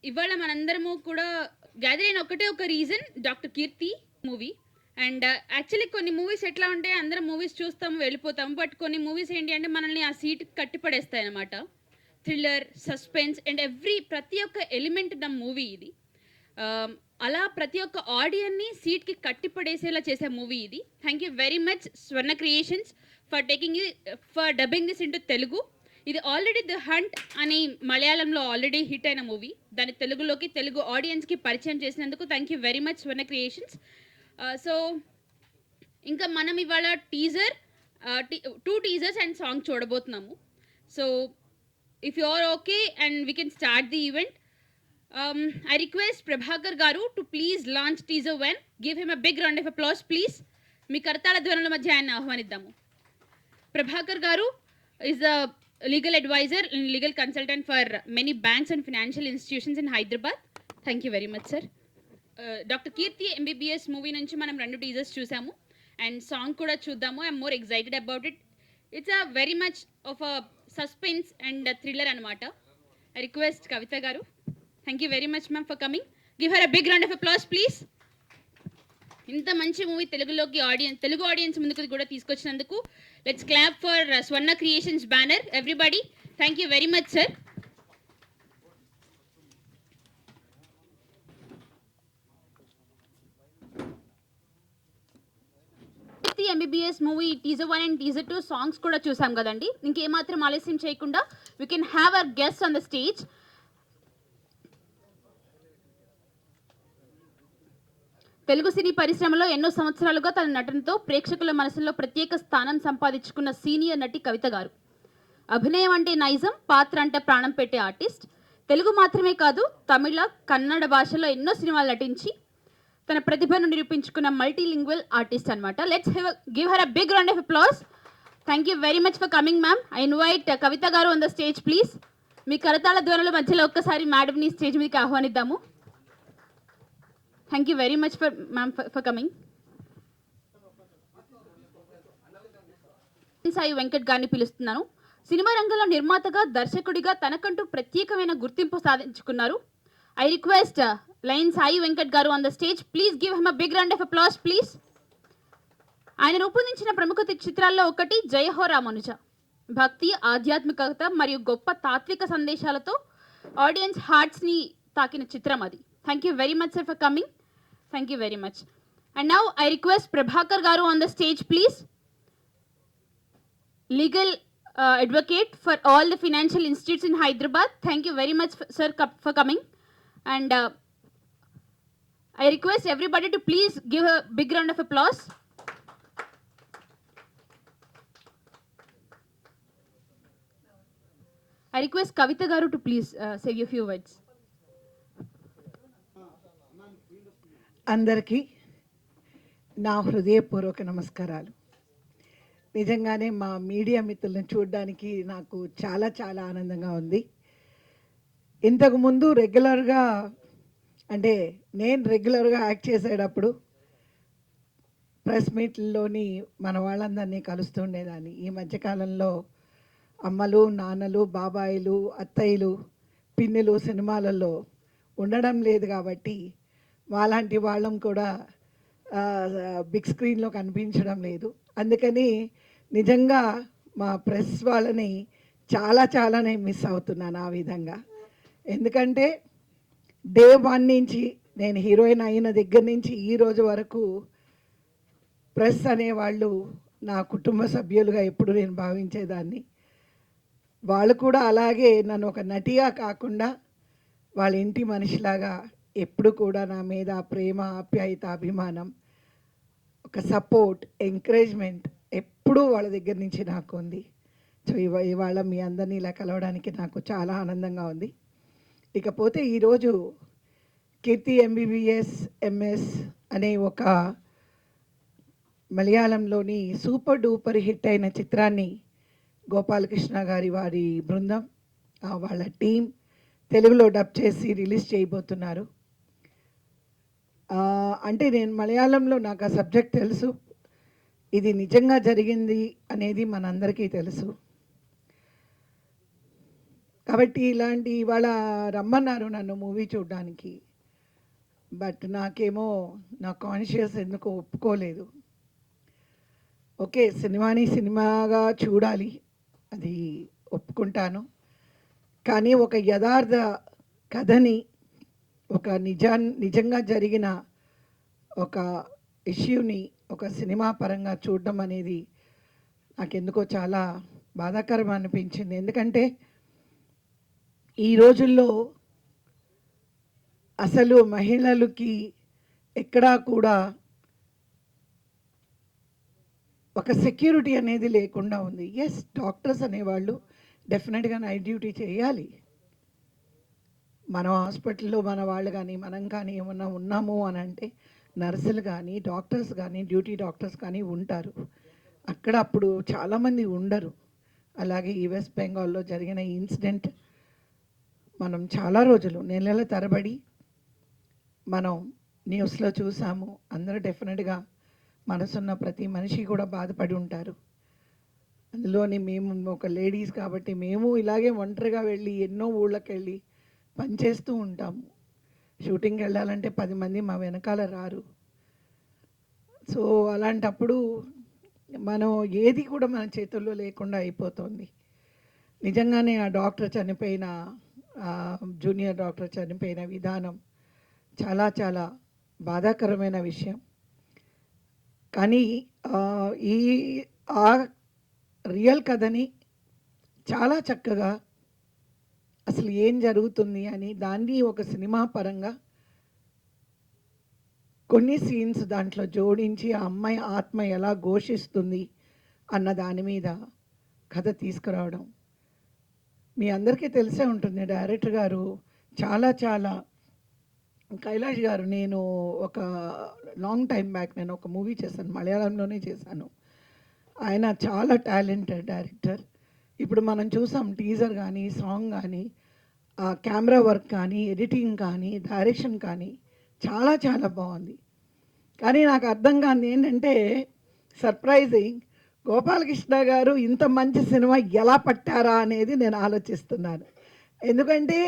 ఇవాళ మనందరము కూడా గ్యాదర్ అయిన ఒకటే ఒక reason doctor Keerthi movie. And actually కొన్ని మూవీస్ ఎట్లా ఉంటే అందరం మూవీస్ చూస్తాము వెళ్ళిపోతాము, బట్ కొన్ని మూవీస్ ఏంటి అంటే మనల్ని ఆ సీట్ కట్టిపడేస్తాయి అనమాట. థ్రిల్లర్, సస్పెన్స్ అండ్ ప్రతి ఒక్క ఎలిమెంట్ ఉన్న మూవీ ఇది. అలా ప్రతి ఒక్క ఆడియన్ని సీట్కి కట్టిపడేసేలా చేసే మూవీ ఇది. Thank you very much Swarna creations for dubbing this into Telugu. ఇది ఆల్రెడీ ది హంట్ అని మలయాళంలో ఆల్రెడీ హిట్ అయిన మూవీ. దాన్ని తెలుగులోకి తెలుగు ఆడియన్స్కి పరిచయం చేసినందుకు thank you very much Swarna Creations. So ఇంకా మనం ఇవాళ టీజర్, 2 టీజర్స్ అండ్ సాంగ్ చూడబోతున్నాము. So if you are okay and we can start the event. I request Prabhakar Garu to please launch teaser 1. Give him a big round of applause, please. మీ కరతాళ ధ్వనుల మధ్య ఆయన ఆహ్వానిద్దాము. Prabhakar Garu is a legal advisor and legal consultant for many banks and financial institutions in Hyderabad. Thank you very much, sir. Dr. Kirti MBBS movie నుంచి మనం 2 teasers చూసాము and song కూడా చూద్దాము. I'm more excited about it. It's a very much of a suspense and thriller అనమాట. I request Kavitha garu. Thank you very much ma'am for coming. Give her a big round of applause please. ఇంత మంచి movie తెలుగు audience ముందుకు కూడా తీసుకొచ్చినందుకు let's clap for Swarna Creations banner everybody. Thank you very much sir. MBBS movie teaser 1 and teaser 2 songs కూడా చూసాం కదండి. ఇంకేమాత్రం ఆలస్యం చేయకుండా we can have our guest on the stage. Telugu సినీ పరిశ్రమలో ఎన్నో సంవత్సరాలుగా తన నటనతో ప్రేక్షకుల మనసులో ప్రత్యేక స్థానం సంపాదించుకున్న సీనియర్ నటి కవిత గారు. అభినయం అంటే నైజం, పాత్ర అంటే ప్రాణం పెట్టే ఆర్టిస్ట్. తెలుగు మాత్రమే కాదు, తమిళ, కన్నడ భాషలో ఎన్నో సినిమాలు నటించి తన ప్రతిభను నిరూపించుకున్న మల్టీలింగ్వల్ ఆర్టిస్ట్ అనమాట. Let's give her a big round of applause. Thank you very much for coming ma'am. I invite Kavitha garu on the stage please. మీ కరతాళ ధ్వనుల మధ్యలో ఒక్కసారి మేడంని స్టేజ్ మీదకి ఆహ్వానిద్దాము. Thank you very much for coming. Sai Venkat గారిని పిలుస్తున్నాను. సినిమా రంగంలో నిర్మాతగా, దర్శకుడిగా తనకంటూ ప్రత్యేకమైన గుర్తింపు సాధించుకున్నారు. I request Lion Sai Venkat garu on the stage. Please give him a big round of applause please. ఆయన రూపొందించిన ప్రముఖ చిత్రాల్లో ఒకటి జయ హో రామానుజ. భక్తి, ఆధ్యాత్మికత మరియు గొప్ప తాత్విక సందేశాలతో ఆడియన్స్ హార్ట్స్ని తాకిన చిత్రం అది. Thank you very much sir for coming. Thank you very much. And now I request Prabhakar Garu on the stage, please. Legal advocate for all the financial institutes in Hyderabad. Thank you very much, sir, for coming. And I request everybody to please give a big round of applause. I request Kavita Garu to please say a few words. అందరికీ నా హృదయపూర్వక నమస్కారాలు. నిజంగానే మా media మిత్రులను చూడడానికి నాకు చాలా చాలా ఆనందంగా ఉంది. ఇంతకుముందు రెగ్యులర్గా అంటే నేను రెగ్యులర్గా యాక్ట్ చేసేటప్పుడు ప్రెస్ మీట్లలోని మన వాళ్ళందరినీ కలుస్తుండేదాన్ని. ఈ మధ్యకాలంలో అమ్మలు, నాన్నలు, బాబాయిలు, అత్తయ్యలు, పిన్నులు సినిమాలలో ఉండడం లేదు కాబట్టి మాలాంటి వాళ్ళం కూడా బిగ్ స్క్రీన్లో కనిపించడం లేదు. అందుకని నిజంగా మా ప్రెస్ వాళ్ళని చాలానే మిస్ అవుతున్నాను ఆ విధంగా. ఎందుకంటే డే 1 నుంచి నేను హీరోయిన్ అయిన దగ్గర నుంచి ఈ రోజు వరకు ప్రెస్ అనేవాళ్ళు నా కుటుంబ సభ్యులుగా ఎప్పుడు నేను భావించేదాన్ని. వాళ్ళు కూడా అలాగే నన్ను ఒక నటిగా కాకుండా వాళ్ళ ఇంటి మనిషిలాగా ఎప్పుడు కూడా నా మీద ప్రేమ, ఆప్యాయత, అభిమానం, ఒక సపోర్ట్, ఎంకరేజ్మెంట్ ఎప్పుడూ వాళ్ళ దగ్గర నుంచి నాకు ఉంది. సో ఇవాళ మీ అందరినీ ఇలా కలవడానికి నాకు చాలా ఆనందంగా ఉంది. ఇకపోతే ఈరోజు కీర్తి ఎంబీబీఎస్ ఎంఎస్ అనే ఒక మలయాళంలోని సూపర్ డూపర్ హిట్ అయిన చిత్రాన్ని గోపాలకృష్ణ గారి వారి బృందం, వాళ్ళ టీం తెలుగులో డబ్ చేసి రిలీజ్ చేయబోతున్నారు. అంటే నేను మలయాళంలో నాకు ఆ సబ్జెక్ట్ తెలుసు, ఇది నిజంగా జరిగింది అనేది మనందరికీ తెలుసు. కాబట్టి ఇలాంటి ఇవాళ రమ్మన్నారు నన్ను మూవీ చూడడానికి. బట్ నాకేమో నా కాన్షియస్ ఎందుకో ఒప్పుకోలేదు. ఓకే, సినిమాని సినిమాగా చూడాలి, అది ఒప్పుకుంటాను. కానీ ఒక యథార్థ కథని, ఒక నిజంగా జరిగిన ఒక ఇష్యూని ఒక సినిమా పరంగా చూడడం అనేది నాకెందుకో చాలా బాధాకరం అనిపించింది. ఎందుకంటే ఈ రోజుల్లో అసలు మహిళలకి ఎక్కడా కూడా ఒక సెక్యూరిటీ అనేది లేకుండా ఉంది. ఎస్, డాక్టర్స్ అనేవాళ్ళు డెఫినెట్గా నైట్ డ్యూటీ చేయాలి. మనం హాస్పిటల్లో మన వాళ్ళు కానీ మనం కానీ ఏమన్నా ఉన్నాము అని అంటే నర్సులు కానీ డాక్టర్స్ కానీ డ్యూటీ డాక్టర్స్ కానీ ఉంటారు. అక్కడ అప్పుడు చాలామంది ఉండరు. అలాగే ఈ వెస్ట్ బెంగాల్లో జరిగిన ఇన్సిడెంట్ మనం చాలా రోజులు నెలల తరబడి మనం న్యూస్లో చూసాము. అందరూ డెఫినెట్గా మనసున్న ప్రతి మనిషి కూడా బాధపడి ఉంటారు. అందులోని మేము ఒక లేడీస్ కాబట్టి మేము ఇలాగే ఒంటరిగా వెళ్ళి ఎన్నో ఊళ్ళకి వెళ్ళి పనిచేస్తూ ఉంటాము. షూటింగ్కి వెళ్ళాలంటే 10 మంది మా వెనకాల రారు. సో అలాంటప్పుడు మనం ఏది కూడా మన చేతుల్లో లేకుండా అయిపోతుంది. నిజంగానే ఆ డాక్టర్ చనిపోయిన, జూనియర్ డాక్టర్ చనిపోయిన విధానం చాలా చాలా బాధాకరమైన విషయం. కానీ ఈ ఆ రియల్ కథని చాలా చక్కగా అసలు ఏం జరుగుతుంది అని దాన్ని ఒక సినిమా పరంగా కొన్ని సీన్స్ దాంట్లో జోడించి ఆ అమ్మాయి ఆత్మ ఎలా ఘోషిస్తుంది అన్న దాని మీద కథ తీసుకురావడం. మీ అందరికీ తెలిసే ఉంటుంది, డైరెక్టర్ గారు చాలా చాలా కైలాష్ గారు, నేను ఒక లాంగ్ టైం బ్యాక్ నేను ఒక మూవీ చేశాను, మలయాళంలోనే చేశాను. ఆయన చాలా టాలెంటెడ్ డైరెక్టర్. ఇప్పుడు మనం చూసాం టీజర్ కానీ సాంగ్ కానీ కెమెరా వర్క్ కానీ ఎడిటింగ్ కానీ డైరెక్షన్ కానీ చాలా చాలా బాగుంది. కానీ నాకు అర్థం కాని ఏంటంటే సర్ప్రైజింగ్, గోపాలకృష్ణ గారు ఇంత మంచి సినిమా ఎలా పట్టారా అనేది నేను ఆలోచిస్తున్నాను. ఎందుకంటే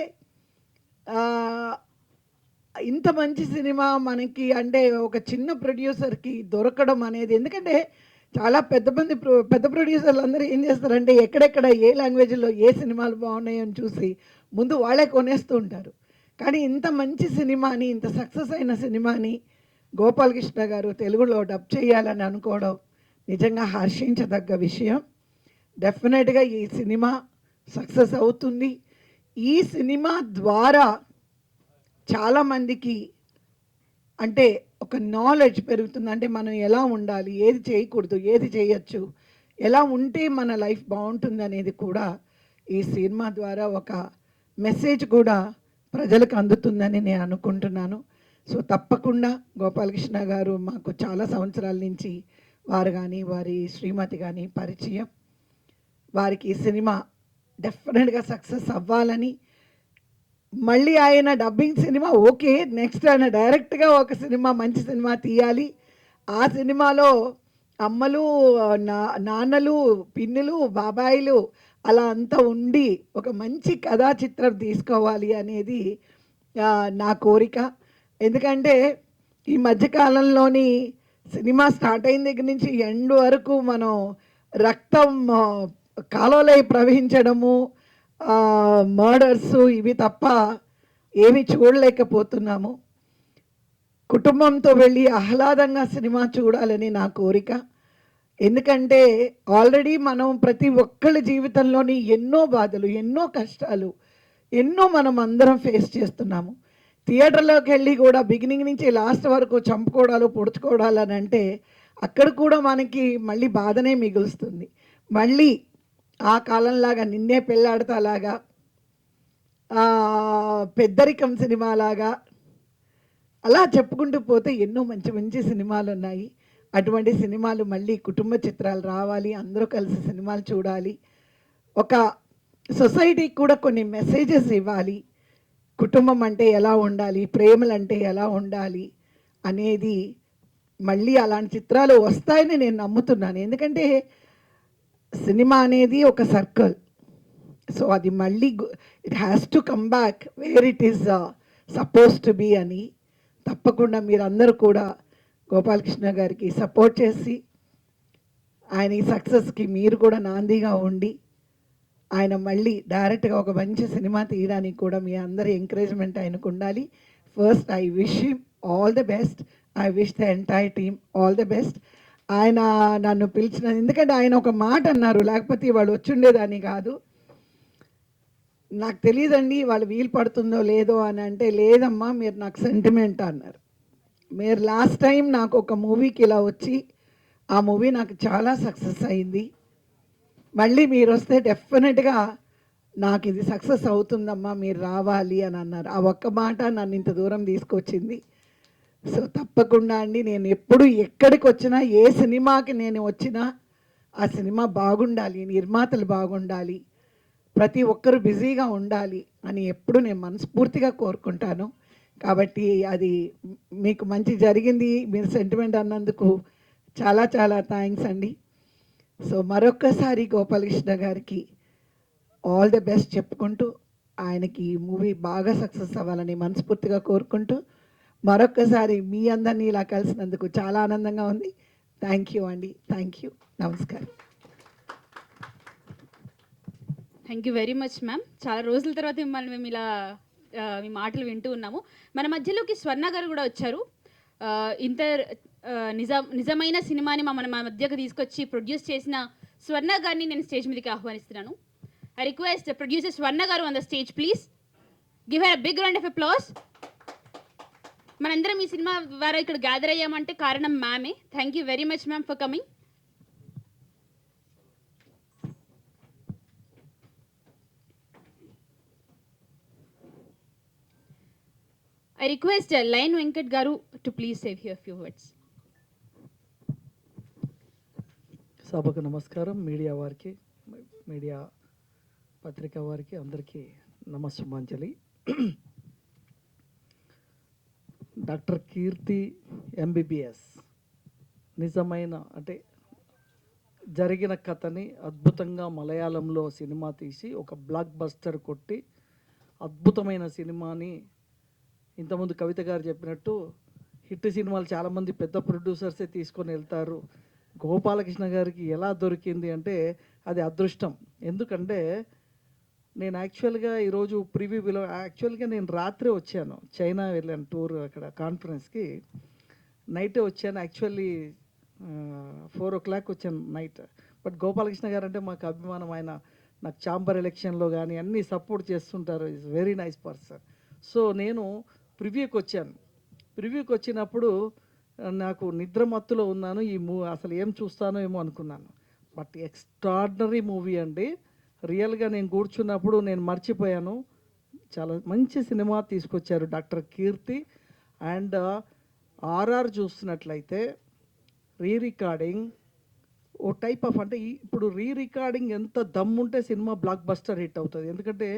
ఇంత మంచి సినిమా మనకి అంటే ఒక చిన్న ప్రొడ్యూసర్కి దొరకడం అనేది, ఎందుకంటే చాలా పెద్ద ప్రొడ్యూసర్లు అందరూ ఏం చేస్తారంటే ఎక్కడెక్కడ ఏ లాంగ్వేజ్లో ఏ సినిమాలు బాగున్నాయని చూసి ముందు వాళ్ళే కొనేస్తూ ఉంటారు. కానీ ఇంత మంచి సినిమాని, ఇంత సక్సెస్ అయిన సినిమాని గోపాలకృష్ణ గారు తెలుగులో డబ్ చేయాలని అనుకోవడం నిజంగా హర్షించదగ్గ విషయం. డెఫినెట్గా ఈ సినిమా సక్సెస్ అవుతుంది. ఈ సినిమా ద్వారా చాలామందికి అంటే ఒక నాలెడ్జ్ పెరుగుతుంది. అంటే మనం ఎలా ఉండాలి, ఏది చేయకూడదు, ఏది చేయొచ్చు, ఎలా ఉంటే మన లైఫ్ బాగుంటుంది అనేది కూడా ఈ సినిమా ద్వారా ఒక మెసేజ్ కూడా ప్రజలకు అందుతుందని నేను అనుకుంటున్నాను. సో తప్పకుండా గోపాలకృష్ణ గారు మాకు చాలా సంవత్సరాల నుంచి వారు కానీ వారి శ్రీమతి కానీ పరిచయం. వారికి ఈ సినిమా డెఫినెట్గా సక్సెస్ అవ్వాలని, మళ్ళీ ఆయన డబ్బింగ్ సినిమా ఓకే, నెక్స్ట్ ఆయన డైరెక్ట్గా ఒక సినిమా మంచి సినిమా తీయాలి. ఆ సినిమాలో అమ్మలు, నాన్నలు, పిన్నులు, బాబాయిలు అలా అంతా ఉండి ఒక మంచి కథా చిత్రం తీసుకోవాలి అనేది నా కోరిక. ఎందుకంటే ఈ మధ్యకాలంలోని సినిమా స్టార్ట్ అయిన దగ్గర నుంచి ఎండ్ వరకు మనం రక్తం కాలువలై ప్రవహించడము, మర్డర్స్ ఇవి తప్ప ఏమి చూడలేకపోతున్నాము. కుటుంబంతో వెళ్ళి ఆహ్లాదంగా సినిమా చూడాలని నా కోరిక. ఎందుకంటే ఆల్రెడీ మనం ప్రతి ఒక్కళ్ళ జీవితంలోని ఎన్నో బాధలు, ఎన్నో కష్టాలు, ఎన్నో మనం అందరం ఫేస్ చేస్తున్నాము. థియేటర్లోకి వెళ్ళి కూడా బిగినింగ్ నుంచి లాస్ట్ వరకు చంపుకోవడాలు, పొడుచుకోవడాలు అని అంటే అక్కడ కూడా మనకి మళ్ళీ బాధనే మిగులుస్తుంది. మళ్ళీ ఆ కాలంలాగా నిన్నే పెళ్ళాడతాలాగా, పెద్దరికం సినిమాలాగా అలా చెప్పుకుంటూ పోతే ఎన్నో మంచి మంచి సినిమాలు ఉన్నాయి. అటువంటి సినిమాలు మళ్ళీ కుటుంబ చిత్రాలు రావాలి, అందరూ కలిసి సినిమాలు చూడాలి. ఒక సొసైటీకి కూడా కొన్ని మెసేజెస్ ఇవ్వాలి. కుటుంబం అంటే ఎలా ఉండాలి, ప్రేమలు అంటే ఎలా ఉండాలి అనేది మళ్ళీ అలాంటి చిత్రాలు వస్తాయని నేను నమ్ముతున్నాను. ఎందుకంటే సినిమా అనేది ఒక సర్కిల్. సో అది మళ్ళీ it has to come back where it is suppose to be అని తప్పకుండా మీరందరూ కూడా గోపాలకృష్ణ గారికి సపోర్ట్ చేసి ఆయన ఈ సక్సెస్కి మీరు కూడా నాందిగా ఉండి ఆయన మళ్ళీ డైరెక్ట్గా ఒక మంచి సినిమా తీయడానికి కూడా మీ అందరి ఎంకరేజ్మెంట్ ఆయనకు ఉండాలి. First I wish him all the best. I wish the entire team all the best. ఆయన నన్ను పిలిచిన ఎందుకంటే ఆయన ఒక మాట అన్నారు, లేకపోతే వాళ్ళు వచ్చుండేదాన్ని కాదు. నాకు తెలియదండి వాళ్ళు వీలు పడుతుందో లేదో అని అంటే, లేదమ్మా మీరు నాకు సెంటిమెంట్ అన్నారు. మీరు లాస్ట్ టైం నాకు ఒక మూవీకి ఇలా వచ్చి ఆ మూవీ నాకు చాలా సక్సెస్ అయింది. మళ్ళీ మీరు వస్తే డెఫినెట్గా నాకు ఇది సక్సెస్ అవుతుందమ్మా మీరు రావాలి అని అన్నారు. ఆ ఒక్క మాట నన్ను ఇంత దూరం తీసుకొచ్చింది. సో తప్పకుండా అండి, నేను ఎప్పుడు ఎక్కడికి వచ్చినా ఏ సినిమాకి నేను వచ్చినా ఆ సినిమా బాగుండాలి, నిర్మాతలు బాగుండాలి, ప్రతి ఒక్కరు బిజీగా ఉండాలి అని ఎప్పుడు నేను మనస్ఫూర్తిగా కోరుకుంటాను. కాబట్టి అది మీకు మంచి జరిగింది, మీరు సెంటిమెంట్ అన్నందుకు చాలా చాలా థ్యాంక్స్ అండి. సో మరొక్కసారి గోపాలకృష్ణ గారికి ఆల్ ద బెస్ట్ చెప్పుకుంటూ ఆయనకి ఈ మూవీ బాగా సక్సెస్ అవ్వాలని మనస్ఫూర్తిగా కోరుకుంటూ మరొక్కసారి మీ అందరినీ ఇలా కలిసినందుకు చాలా ఆనందంగా ఉంది. థ్యాంక్ యూ అండి, థ్యాంక్ యూ, నమస్కారం. Thank you very much ma'am. చాలా రోజుల తర్వాత మిమ్మల్ని మేము ఇలా మీ మాటలు వింటూ ఉన్నాము. మన మధ్యలోకి స్వర్ణ గారు కూడా వచ్చారు. ఆ, ఇంత నిజమైన సినిమాని మన మధ్యకు తీసుకొచ్చి ప్రొడ్యూస్ చేసిన స్వర్ణ గారిని నేను స్టేజ్ మీదకి ఆహ్వానిస్తున్నాను. I request producer Swarna garu on the stage please. Give her a big round of applause. మనందరం ఈ సినిమా వారు ఇక్కడ గ్యాదర్ అయ్యామంటే కారణం మ్యామే. Thank you very much ma'am for coming. I request Lion Venkat Garu to please say here a few words. సభకు నమస్కారం. మీడియా వారికి, మీడియా పత్రిక వారికి అందరికీ నమస్సుమాంజలి. డాక్టర్ కీర్తి ఎంబీబీఎస్ నిజమైన అంటే జరిగిన కథని అద్భుతంగా మలయాళంలో సినిమా తీసి ఒక బ్లాక్ బస్టర్ కొట్టి అద్భుతమైన సినిమాని, ఇంతకుముందు కవిత గారు చెప్పినట్టు హిట్ సినిమాలు చాలామంది పెద్ద ప్రొడ్యూసర్సే తీసుకొని వెళ్తారు. గోపాలకృష్ణ గారికి ఎలా దొరికింది అంటే అది అదృష్టం. ఎందుకంటే నేను యాక్చువల్గా ఈరోజు ప్రివ్యూలో యాక్చువల్గా నేను రాత్రే వచ్చాను, చైనా వెళ్ళాను టూర్, అక్కడ కాన్ఫరెన్స్కి నైటే వచ్చాను. యాక్చువల్లీ 4 o'clock వచ్చాను నైట్. బట్ గోపాలకృష్ణ గారు అంటే మాకు అభిమానం. ఆయన నాకు ఛాంబర్ ఎలక్షన్లో కానీ అన్నీ సపోర్ట్ చేస్తుంటారు. Is very nice person. So నేను ప్రివ్యూకి వచ్చాను. ప్రివ్యూకి వచ్చినప్పుడు నాకు నిద్ర మత్తులో ఉన్నాను. ఈ అసలు ఏం చూస్తానో ఏమో అనుకున్నాను. బట్ ఎక్స్ట్రాడినరీ మూవీ అండి. రియల్గా నేను కూర్చున్నప్పుడు నేను మర్చిపోయాను. చాలా మంచి సినిమా తీసుకొచ్చారు డాక్టర్ కీర్తి. అండ్ ఆర్ఆర్ చూస్తున్నట్లయితే రికార్డింగ్ ఓ టైప్ ఆఫ్ అంటే ఇప్పుడు రికార్డింగ్ ఎంత దమ్ముంటే సినిమా బ్లాక్ బస్టర్ హిట్ అవుతుంది. ఎందుకంటే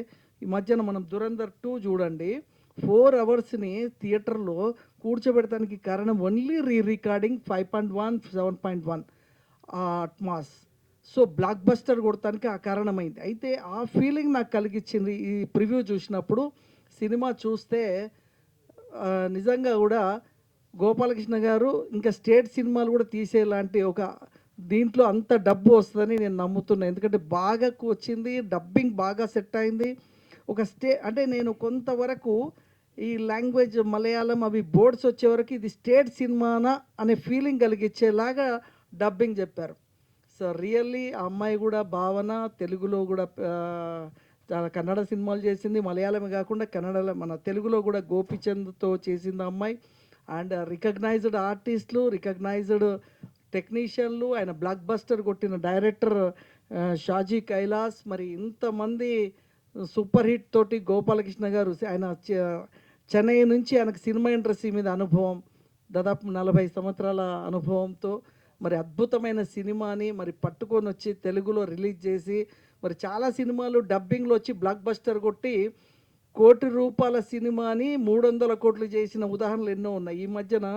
ఈ మధ్యన మనం దురంధర్ 2 చూడండి, 4 అవర్స్ని థియేటర్లో కూర్చోబెడటానికి కారణం only recording 5.1, 7.1 Atmos. So block buster కొడటానికి ఆ కారణమైంది. అయితే ఆ ఫీలింగ్ నాకు కలిగించింది ఈ ప్రివ్యూ చూసినప్పుడు. సినిమా చూస్తే నిజంగా కూడా గోపాలకృష్ణ గారు ఇంకా స్టేట్ సినిమాలు కూడా తీసేలాంటి ఒక దీంట్లో అంత డబ్బు వస్తుందని నేను నమ్ముతున్నాను. ఎందుకంటే బాగా వచ్చింది, డబ్బింగ్ బాగా సెట్ అయింది. ఒక అంటే నేను కొంతవరకు ఈ లాంగ్వేజ్ మలయాళం అవి బోర్డ్స్ వచ్చే వరకు ఇది స్టేట్ సినిమానా అనే ఫీలింగ్ కలిగించేలాగా డబ్బింగ్ చెప్పారు. సో రియల్లీ ఆ అమ్మాయి కూడా భావన తెలుగులో కూడా చాలా కన్నడ సినిమాలు చేసింది. మలయాళమే కాకుండా కన్నడలో మన తెలుగులో కూడా గోపిచంద్తో చేసింది ఆ అమ్మాయి. అండ్ రికగ్నైజ్డ్ ఆర్టిస్టులు, రికగ్నైజ్డ్ టెక్నీషియన్లు, ఆయన బ్లాక్ బస్టర్ కొట్టిన డైరెక్టర్ షాజీ కైలాస్, మరి ఇంతమంది సూపర్ హిట్ తోటి గోపాలకృష్ణ గారు ఆయన చెన్నై నుంచి ఆయనకు సినిమా ఇండస్ట్రీ మీద అనుభవం, దాదాపు 40 సంవత్సరాల అనుభవంతో మరి అద్భుతమైన సినిమాని మరి పట్టుకొని వచ్చి తెలుగులో రిలీజ్ చేసి మరి చాలా సినిమాలు డబ్బింగ్లో వచ్చి బ్లాక్ బస్టర్ కొట్టి ₹1 కోటి సినిమాని 300 కోట్లు చేసిన ఉదాహరణలు ఎన్నో ఉన్నాయి. ఈ మధ్యన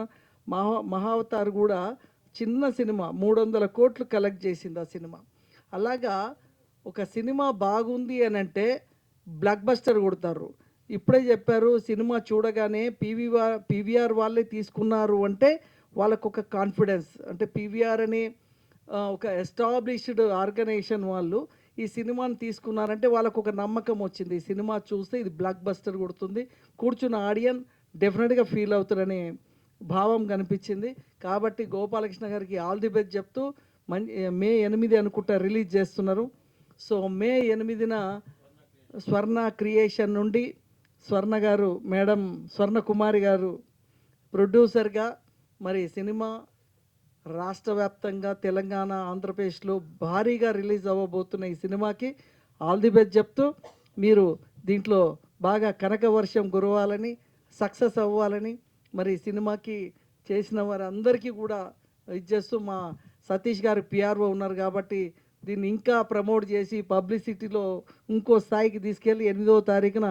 మహావతార్ కూడా చిన్న సినిమా 300 కోట్లు కలెక్ట్ చేసింది ఆ సినిమా. అలాగా ఒక సినిమా బాగుంది అని అంటే బ్లాక్ బస్టర్ కొడతారు. ఇప్పుడే చెప్పారు సినిమా చూడగానే పీవీఆర్ వాళ్ళే తీసుకున్నారు అంటే వాళ్ళకు ఒక కాన్ఫిడెన్స్, అంటే పీవీఆర్ అనే ఒక ఎస్టాబ్లిష్డ్ ఆర్గనైజేషన్ వాళ్ళు ఈ సినిమాని తీసుకున్నారంటే వాళ్ళకు ఒక నమ్మకం వచ్చింది. ఈ సినిమా చూస్తే ఇది బ్లాక్ బస్టర్ కొడుతుంది, కూర్చున్న ఆడియన్ డెఫినెట్గా ఫీల్ అవుతారనే భావం కనిపించింది. కాబట్టి గోపాలకృష్ణ గారికి ఆల్ ది బెస్ట్ చెప్తూ మే 8 అనుకుంటా రిలీజ్ చేస్తున్నారు. సో మే 8న స్వర్ణ క్రియేషన్ నుండి స్వర్ణ గారు, మేడం స్వర్ణ కుమారి గారు ప్రొడ్యూసర్గా మరి సినిమా రాష్ట్ర వ్యాప్తంగా తెలంగాణ, ఆంధ్రప్రదేశ్లో భారీగా రిలీజ్ అవ్వబోతున్న ఈ సినిమాకి ఆల్ ది బెస్ట్ చెప్తూ, మీరు దీంట్లో బాగా కనక వర్షం కురవాలని, సక్సెస్ అవ్వాలని, మరి సినిమాకి చేసిన వారందరికీ కూడా ఇచ్చేస్తూ, మా సతీష్ గారు పిఆర్ఓ ఉన్నారు కాబట్టి దీన్ని ఇంకా ప్రమోట్ చేసి పబ్లిసిటీలో ఇంకో స్థాయికి తీసుకెళ్ళి 8వ తారీఖున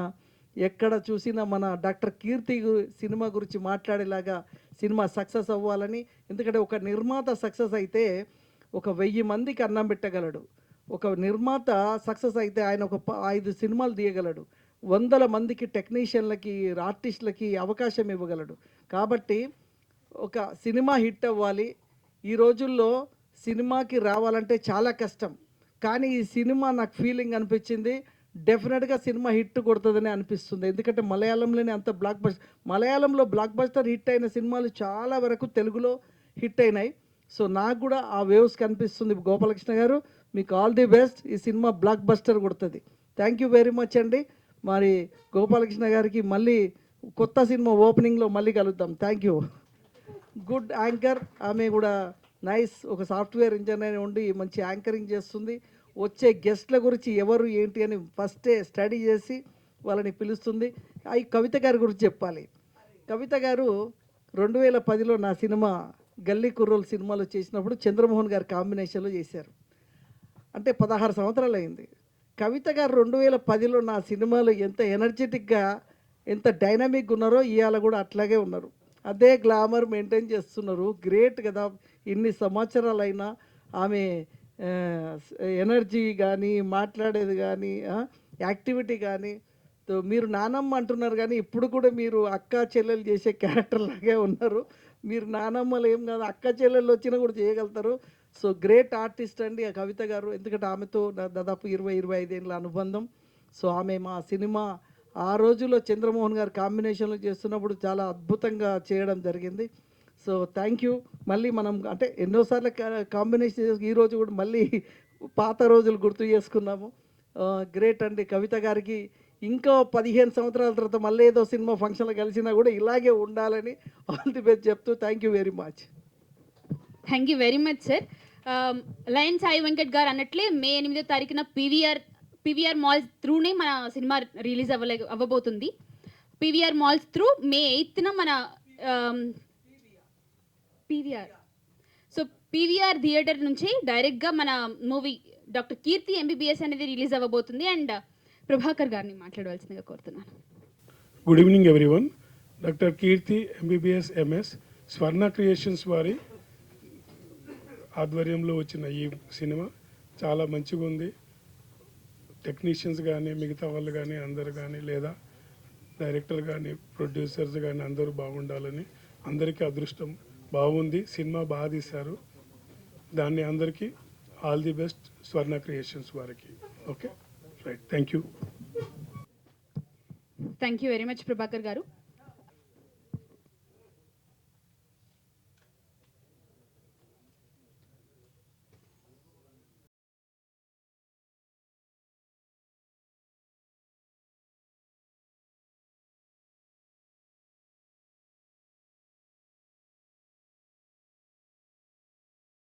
ఎక్కడ చూసినా మన డాక్టర్ కీర్తి సినిమా గురించి మాట్లాడేలాగా సినిమా సక్సెస్ అవ్వాలని. ఎందుకంటే ఒక నిర్మాత సక్సెస్ అయితే ఒక 1000 మందికి అన్నం పెట్టగలడు. ఒక నిర్మాత సక్సెస్ అయితే ఆయన ఒక 5 సినిమాలు తీయగలడు. 100 మందికి టెక్నీషియన్లకి, ఆర్టిస్టులకి అవకాశం ఇవ్వగలడు. కాబట్టి ఒక సినిమా హిట్ అవ్వాలి. ఈ రోజుల్లో సినిమాకి రావాలంటే చాలా కష్టం, కానీ ఈ సినిమా నాకు ఫీలింగ్ అనిపించింది డెఫినెట్గా సినిమా హిట్ కొడుతుందని అనిపిస్తుంది. ఎందుకంటే మలయాళంలోనే అంత మలయాళంలో బ్లాక్ బస్టర్ హిట్ అయిన సినిమాలు చాలా వరకు తెలుగులో హిట్ అయినాయి. సో నాకు కూడా ఆ వేవ్స్ కనిపిస్తుంది. గోపాలకృష్ణ గారు, మీకు ఆల్ ది బెస్ట్. ఈ సినిమా బ్లాక్ బస్టర్ కొడుతుంది. థ్యాంక్ యూ వెరీ మచ్ అండి. మరి గోపాలకృష్ణ గారికి మళ్ళీ కొత్త సినిమా ఓపెనింగ్లో మళ్ళీ కలుద్దాం. Thank you. గుడ్ యాంకర్, ఆమె కూడా నైస్, ఒక సాఫ్ట్వేర్ ఇంజనీర్ ఉండి మంచి యాంకరింగ్ చేస్తుంది. వచ్చే గెస్ట్ల గురించి ఎవరు ఏంటి అని ఫస్టే స్టడీ చేసి వాళ్ళని పిలుస్తుంది. ఈ కవిత గారి గురించి చెప్పాలి. కవిత గారు 2010లో నా సినిమా గల్లీ కుర్రోలు సినిమాలో చేసినప్పుడు చంద్రమోహన్ గారి కాంబినేషన్లో చేశారు. అంటే 16 సంవత్సరాలు అయింది. కవిత గారు 2010లో నా సినిమాలో ఎంత ఎనర్జెటిక్గా, ఎంత డైనమిక్గా ఉన్నారో ఇవాళ కూడా అట్లాగే ఉన్నారు. అదే గ్లామర్ మెయింటైన్ చేస్తున్నారు. గ్రేట్ కదా. ఇన్ని సంవత్సరాలైనా ఆమె ఎనర్జీ కానీ, మాట్లాడేది కానీ, యాక్టివిటీ కానీ. మీరు నానమ్మ అంటున్నారు కానీ ఇప్పుడు కూడా మీరు అక్క చెల్లెలు చేసే క్యారెక్టర్ లాగే ఉన్నారు. మీరు నానమ్మలు ఏం కాదు, అక్క చెల్లెళ్ళు వచ్చినా కూడా చేయగలుగుతారు. సో గ్రేట్ ఆర్టిస్ట్ అండి ఆ కవిత గారు. ఎందుకంటే ఆమెతో దాదాపు 20-25 ఏళ్ళ అనుబంధం. సో ఆమె మా సినిమా ఆ రోజుల్లో చంద్రమోహన్ గారు కాంబినేషన్లో చేస్తున్నప్పుడు చాలా అద్భుతంగా చేయడం జరిగింది. So thank you. మళ్ళీ మనం అంటే ఎన్నోసార్లు కాంబినేషన్ చేసి ఈరోజు కూడా మళ్ళీ పాత రోజులు గుర్తు చేసుకున్నాము. గ్రేట్ అండి. కవిత గారికి ఇంకో 15 సంవత్సరాల తర్వాత మళ్ళీ ఏదో సినిమా ఫంక్షన్లో కలిసినా కూడా ఇలాగే ఉండాలని ఆల్ ది బెస్ట్ చెప్తూ thank you very much. Thank you very much sir. Lion Sai Venkat garu అన్నట్లే మే 8వ తారీఖున పీవీఆర్ మాల్స్ త్రూనే మన సినిమా రిలీజ్ అవ్వబోతుంది. పీవీఆర్ మాల్స్ త్రూ మే 8న మన పీవీఆర్ పీవీఆర్ థియేటర్ నుంచి డైరెక్ట్గా మన మూవీ డాక్టర్ కీర్తి ఎంబీబీఎస్ అనేది రిలీజ్ అవ్వబోతుంది. అండ్ ప్రభాకర్ గారిని మాట్లాడవలసిందిగా కోరుతున్నాను. Good evening everyone. Doctor Keerthi MBBS MS Swarna creations వారి ఆధ్వర్యంలో వచ్చిన ఈ సినిమా చాలా మంచిగా ఉంది. టెక్నీషియన్స్ కానీ, మిగతా వాళ్ళు కానీ, అందరు కానీ, లేదా డైరెక్టర్ కానీ, ప్రొడ్యూసర్స్ కానీ అందరూ బాగుండాలని, అందరికీ అదృష్టం బాగుంది. సినిమా బాగా తీశారు. దాన్ని అందరికీ all the best Swarna creations వారికి. Okay right, thank you. Thank you very much Prabhakar గారు.